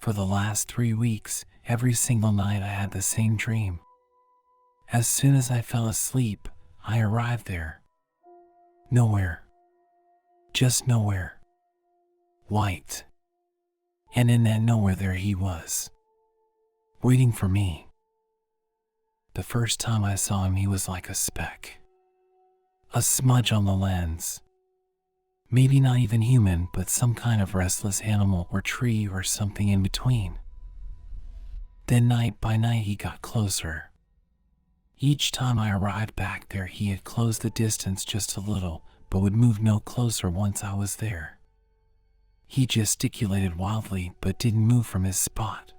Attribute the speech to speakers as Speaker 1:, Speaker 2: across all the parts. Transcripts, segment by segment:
Speaker 1: For the last 3 weeks, every single night I had the same dream. As soon as I fell asleep, I arrived there. Nowhere. Just nowhere. White. And in that nowhere there he was, waiting for me. The first time I saw him, he was like a speck. A smudge on the lens. Maybe not even human, but some kind of restless animal or tree or something in between. Then night by night he got closer. Each time I arrived back there, he had closed the distance just a little, but would move no closer once I was there. He gesticulated wildly, but didn't move from his spot.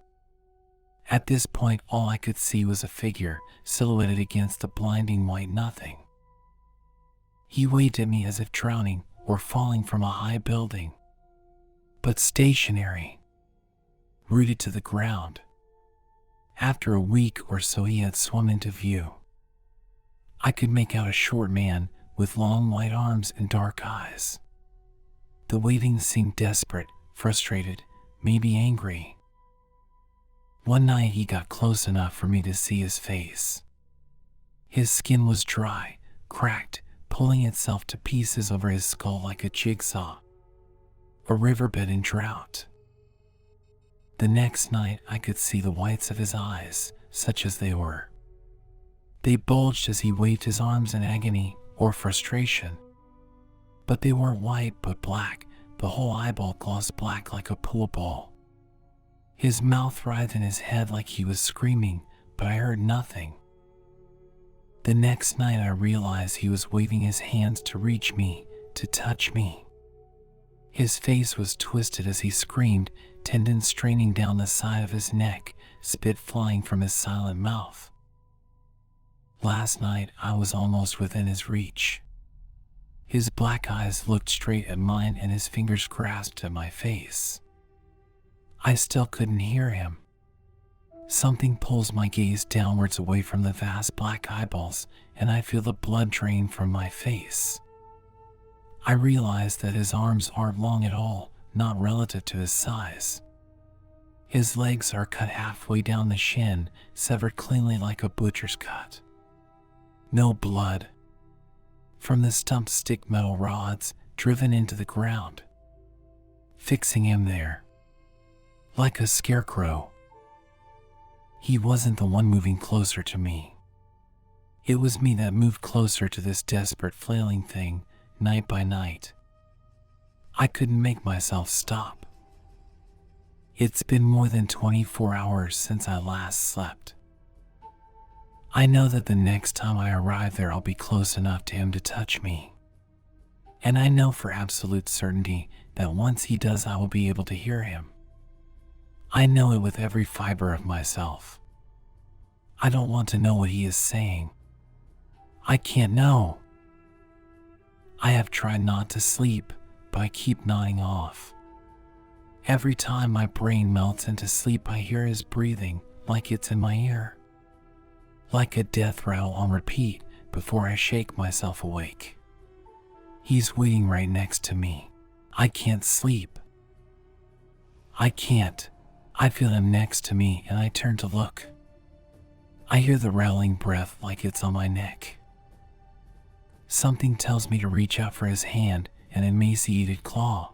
Speaker 1: At this point, all I could see was a figure, silhouetted against the blinding white nothing. He waved at me as if drowning or falling from a high building, but stationary, rooted to the ground. After a week or so, he had swum into view. I could make out a short man with long white arms and dark eyes. The waving seemed desperate, frustrated, maybe angry. One night he got close enough for me to see his face. His skin was dry, cracked, pulling itself to pieces over his skull like a jigsaw. A riverbed in drought. The next night I could see the whites of his eyes, such as they were. They bulged as he waved his arms in agony or frustration. But they weren't white but black, the whole eyeball glossed black like a pool ball. His mouth writhed in his head like he was screaming, but I heard nothing. The next night I realized he was waving his hands to reach me, to touch me. His face was twisted as he screamed, tendons straining down the side of his neck, spit flying from his silent mouth. Last night I was almost within his reach. His black eyes looked straight at mine and his fingers grasped at my face. I still couldn't hear him. Something pulls my gaze downwards away from the vast black eyeballs, and I feel the blood drain from my face. I realize that his arms aren't long at all, not relative to his size. His legs are cut halfway down the shin, severed cleanly like a butcher's cut. No blood. From the stumps stick metal rods, driven into the ground, fixing him there, like a scarecrow. He wasn't the one moving closer to me. It was me that moved closer to this desperate flailing thing, night by night. I couldn't make myself stop. It's been more than 24 hours since I last slept. I know that the next time I arrive there I'll be close enough to him to touch me. And I know for absolute certainty that once he does I will be able to hear him. I know it with every fiber of myself. I don't want to know what he is saying. I can't know. I have tried not to sleep, but I keep nodding off. Every time my brain melts into sleep I hear his breathing, like it's in my ear. Like a death rattle on repeat before I shake myself awake. He's waiting right next to me. I can't sleep. I can't. I feel him next to me and I turn to look. I hear the rattling breath like it's on my neck. Something tells me to reach out for his hand and emaciated claw.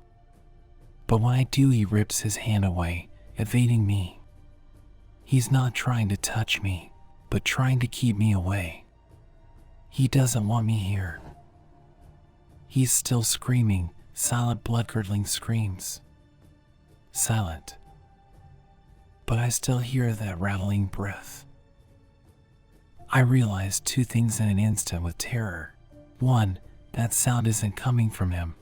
Speaker 1: But when I do, he rips his hand away, evading me. He's not trying to touch me, but trying to keep me away. He doesn't want me here. He's still screaming, silent blood-curdling screams. Silent. But I still hear that rattling breath. I realize two things in an instant with terror. 1, that sound isn't coming from him.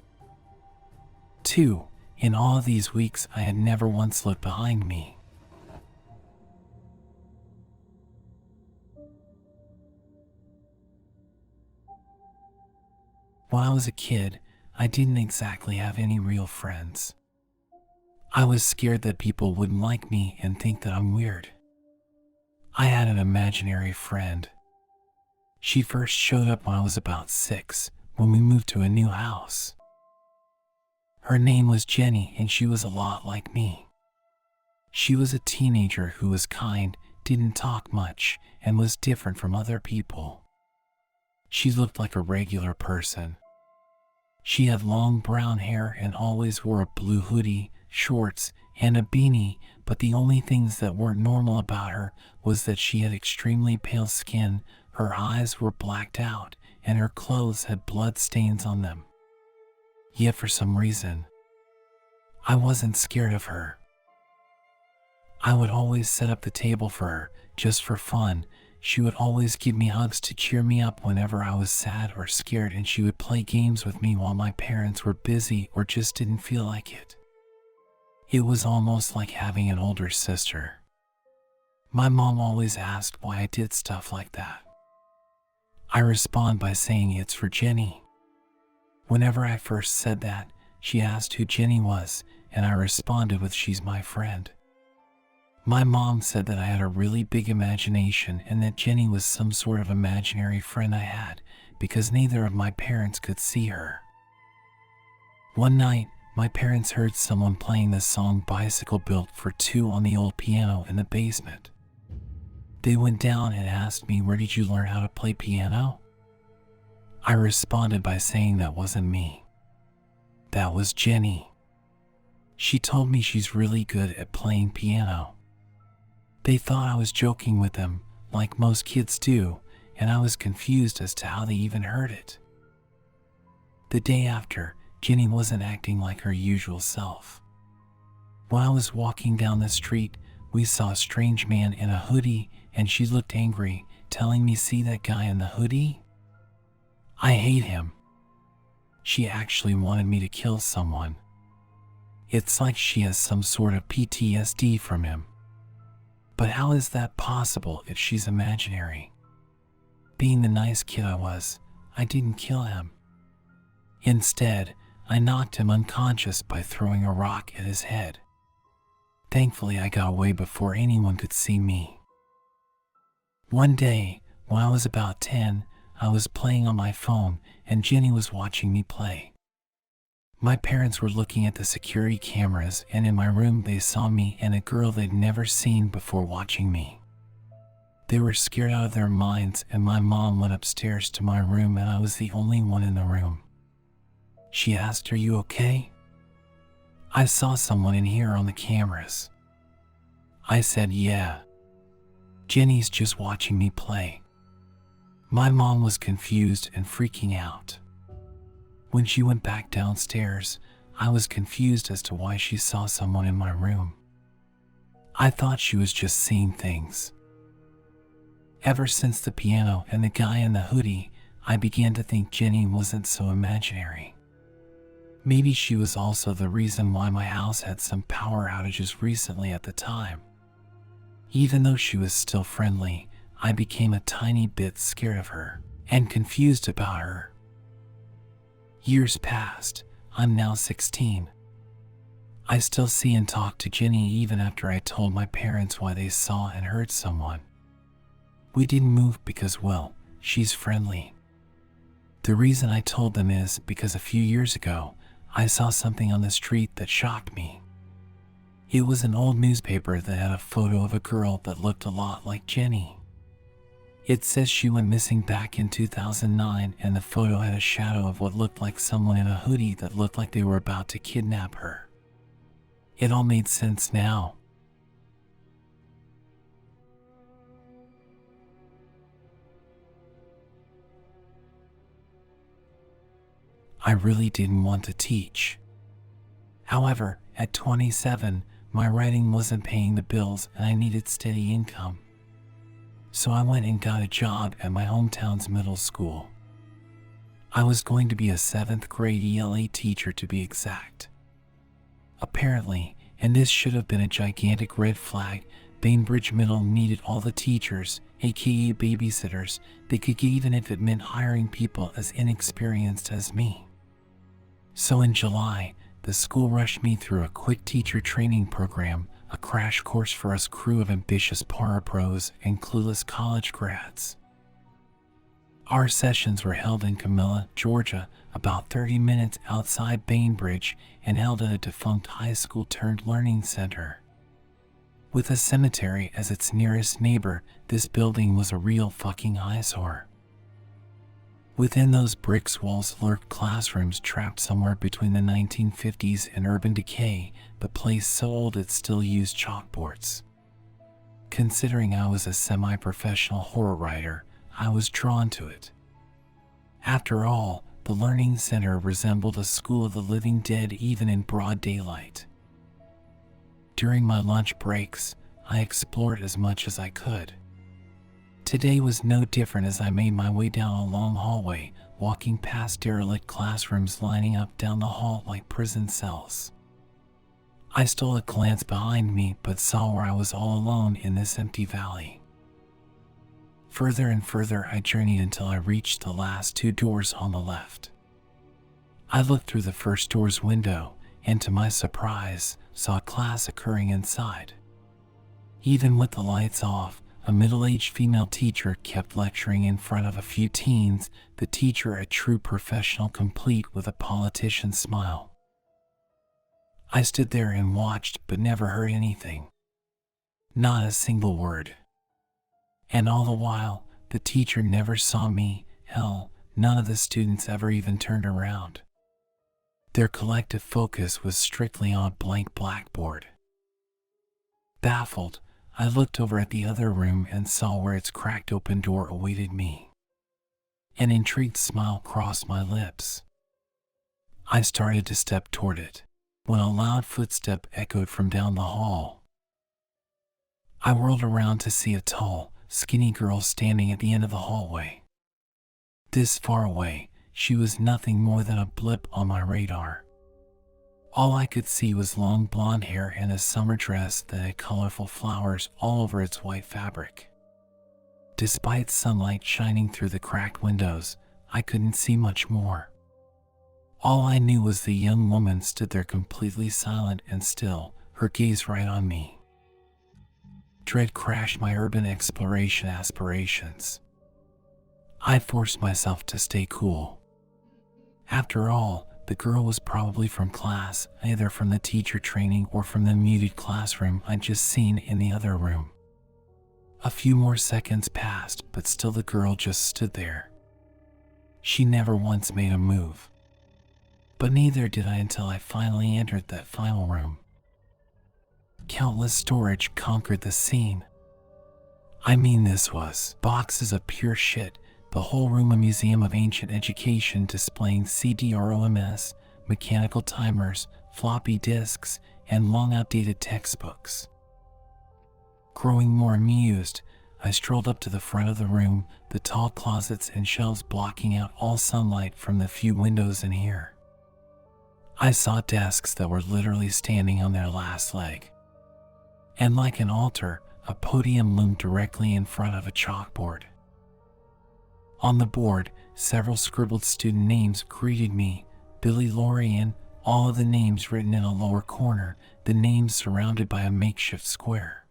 Speaker 1: 2, in all of these weeks I had never once looked behind me. When I was a kid, I didn't exactly have any real friends. I was scared that people wouldn't like me and think that I'm weird. I had an imaginary friend. She first showed up when I was about 6, when we moved to a new house. Her name was Jenny and she was a lot like me. She was a teenager who was kind, didn't talk much, and was different from other people. She looked like a regular person. She had long brown hair and always wore a blue hoodie, shorts, and a beanie, but the only things that weren't normal about her was that she had extremely pale skin, her eyes were blacked out, and her clothes had blood stains on them. Yet for some reason, I wasn't scared of her. I would always set up the table for her, just for fun. She would always give me hugs to cheer me up whenever I was sad or scared, and she would play games with me while my parents were busy or just didn't feel like it. It was almost like having an older sister. My mom always asked why I did stuff like that. I respond by saying it's for Jenny. Whenever I first said that, she asked who Jenny was, and I responded with she's my friend. My mom said that I had a really big imagination and that Jenny was some sort of imaginary friend I had because neither of my parents could see her. One night, my parents heard someone playing the song Bicycle Built for Two on the old piano in the basement. They went down and asked me, "Where did you learn how to play piano?" I responded by saying that wasn't me. That was Jenny. She told me she's really good at playing piano. They thought I was joking with them, like most kids do, and I was confused as to how they even heard it. The day after, Jenny wasn't acting like her usual self. When I was walking down the street, we saw a strange man in a hoodie, and she looked angry, telling me, "See that guy in the hoodie? I hate him." She actually wanted me to kill someone. It's like she has some sort of PTSD from him. But how is that possible if she's imaginary? Being the nice kid I was, I didn't kill him. Instead, I knocked him unconscious by throwing a rock at his head. Thankfully, I got away before anyone could see me. One day, when I was about 10, I was playing on my phone and Jenny was watching me play. My parents were looking at the security cameras, and in my room they saw me and a girl they'd never seen before watching me. They were scared out of their minds, and my mom went upstairs to my room and I was the only one in the room. She asked, "Are you okay?" "I saw someone in here on the cameras." I said, "Yeah. Jenny's just watching me play." My mom was confused and freaking out. When she went back downstairs, I was confused as to why she saw someone in my room. I thought she was just seeing things. Ever since the piano and the guy in the hoodie, I began to think Jenny wasn't so imaginary. Maybe she was also the reason why my house had some power outages recently at the time. Even though she was still friendly, I became a tiny bit scared of her and confused about her. Years passed. I'm now 16. I still see and talk to Jenny even after I told my parents why they saw and heard someone. We didn't move because, well, she's friendly. The reason I told them is because a few years ago, I saw something on the street that shocked me. It was an old newspaper that had a photo of a girl that looked a lot like Jenny. It says she went missing back in 2009, and the photo had a shadow of what looked like someone in a hoodie that looked like they were about to kidnap her. It all made sense now. I really didn't want to teach. However, at 27, my writing wasn't paying the bills and I needed steady income. So I went and got a job at my hometown's middle school. I was going to be a 7th grade ELA teacher to be exact. Apparently, and this should have been a gigantic red flag, Bainbridge Middle needed all the teachers, aka babysitters, they could get, even if it meant hiring people as inexperienced as me. So in July, the school rushed me through a quick teacher training program, a crash course for us crew of ambitious para-pros and clueless college grads. Our sessions were held in Camilla, Georgia, about 30 minutes outside Bainbridge, and held at a defunct high school turned learning center. With a cemetery as its nearest neighbor, this building was a real fucking eyesore. Within those brick walls lurked classrooms trapped somewhere between the 1950s and urban decay, the place so old it still used chalkboards. Considering I was a semi-professional horror writer, I was drawn to it. After all, the Learning Center resembled a school of the living dead even in broad daylight. During my lunch breaks, I explored as much as I could. Today was no different as I made my way down a long hallway, walking past derelict classrooms lining up down the hall like prison cells. I stole a glance behind me but saw where I was all alone in this empty valley. Further and further I journeyed until I reached the last two doors on the left. I looked through the first door's window and, to my surprise, saw class occurring inside. Even with the lights off, a middle-aged female teacher kept lecturing in front of a few teens, the teacher a true professional complete with a politician's smile. I stood there and watched but never heard anything. Not a single word. And all the while, the teacher never saw me. Hell, none of the students ever even turned around. Their collective focus was strictly on a blank blackboard. Baffled, I looked over at the other room and saw where its cracked open door awaited me. An intrigued smile crossed my lips. I started to step toward it, when a loud footstep echoed from down the hall. I whirled around to see a tall, skinny girl standing at the end of the hallway. This far away, she was nothing more than a blip on my radar. All I could see was long blonde hair and a summer dress that had colorful flowers all over its white fabric. Despite sunlight shining through the cracked windows, I couldn't see much more. All I knew was the young woman stood there completely silent and still, her gaze right on me. Dread crashed my urban exploration aspirations. I forced myself to stay cool. After all, the girl was probably from class, either from the teacher training or from the muted classroom I'd just seen in the other room. A few more seconds passed, but still the girl just stood there. She never once made a move. But neither did I until I finally entered that final room. Countless storage conquered the scene. I mean, this was boxes of pure shit. The whole room a museum of ancient education displaying CD-ROMs, mechanical timers, floppy disks, and long outdated textbooks. Growing more amused, I strolled up to the front of the room, the tall closets and shelves blocking out all sunlight from the few windows in here. I saw desks that were literally standing on their last leg. And like an altar, a podium loomed directly in front of a chalkboard. On the board, several scribbled student names greeted me, Billy Lorian, all of the names written in a lower corner, the names surrounded by a makeshift square.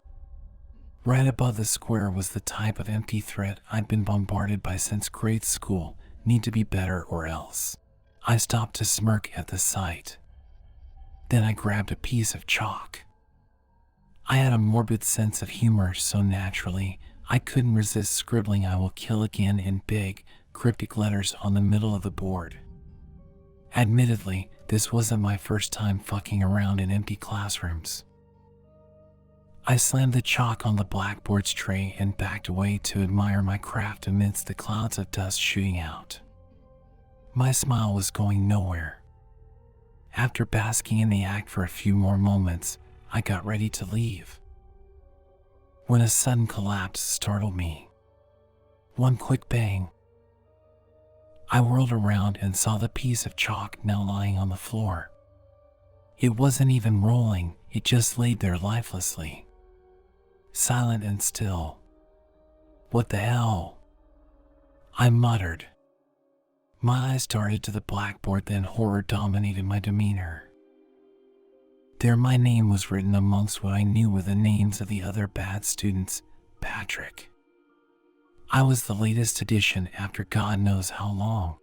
Speaker 1: Right above the square was the type of empty threat I'd been bombarded by since grade school, need to be better or else. I stopped to smirk at the sight. Then I grabbed a piece of chalk. I had a morbid sense of humor, so naturally, I couldn't resist scribbling "I will kill again" in big, cryptic letters on the middle of the board. Admittedly, this wasn't my first time fucking around in empty classrooms. I slammed the chalk on the blackboard's tray and backed away to admire my craft amidst the clouds of dust shooting out. My smile was going nowhere. After basking in the act for a few more moments, I got ready to leave. When a sudden collapse startled me. One quick bang. I whirled around and saw the piece of chalk now lying on the floor. It wasn't even rolling, it just laid there lifelessly. Silent and still. What the hell? I muttered. My eyes darted to the blackboard, then horror dominated my demeanor. There my name was written amongst what I knew were the names of the other bad students, Patrick. I was the latest addition after God knows how long.